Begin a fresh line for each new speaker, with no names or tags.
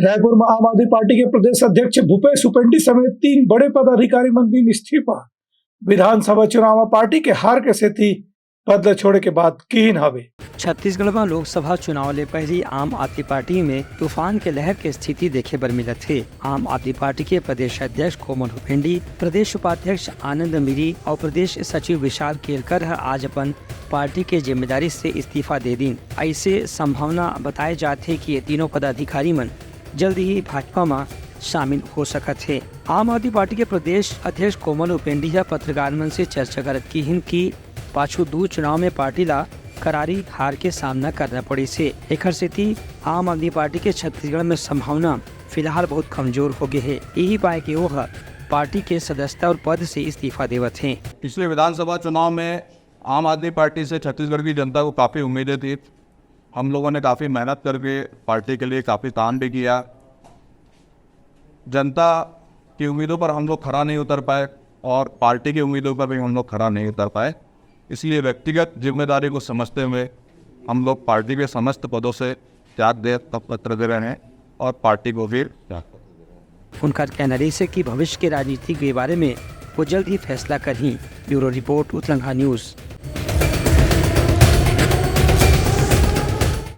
रायपुर में आम आदमी पार्टी के प्रदेश अध्यक्ष भूपेश उपेंडी समेत 3 बड़े पदाधिकारी मंत्री इस्तीफा। विधानसभा चुनाव में पार्टी के हार के सेती बदला छोड़े के बाद कीन हवे।
छत्तीसगढ़ में लोकसभा चुनाव ले पहली आम आदमी पार्टी में तूफान के लहर के स्थिति देखे बर मिलत थे। आम आदमी पार्टी के प्रदेश अध्यक्ष कोमल हुपेंडी, प्रदेश उपाध्यक्ष आनंद मिरी और प्रदेश सचिव विशाल केलकर आज अपन पार्टी के जिम्मेदारी से इस्तीफा दे दी। ऐसे संभावना बताए जाते कि ये तीनों पदाधिकारी मन जल्द ही भाजपा में शामिल हो सकत है। आम आदमी पार्टी के प्रदेश अध्यक्ष कोमल हुपेंडी पत्रकार मन से चर्चा करत की पाछू 2 चुनाव में पार्टी ला करारी हार के सामना करना पड़ी से एकर सेती आम आदमी पार्टी के छत्तीसगढ़ में संभावना फिलहाल बहुत कमजोर हो गए है। यही पाए कि वो पार्टी के सदस्यता और पद से इस्तीफा देवत हैं।
पिछले विधानसभा चुनाव में आम आदमी पार्टी से छत्तीसगढ़ की जनता को काफ़ी उम्मीदें थी। हम लोगों ने काफ़ी मेहनत करके पार्टी के लिए काफ़ी काम भी किया। जनता की उम्मीदों पर हम लोग खरा नहीं उतर पाए और पार्टी की उम्मीदों पर भी हम लोग खरा नहीं उतर पाए। इसलिए व्यक्तिगत जिम्मेदारी को समझते हुए हम लोग पार्टी के समस्त पदों से त्याग दे पत्र दे रहे हैं और पार्टी को भी त्याग।
उनका कहना है कि भविष्य की राजनीति के बारे में वो जल्द ही फैसला करें। Bureau report, Uttarakhand news.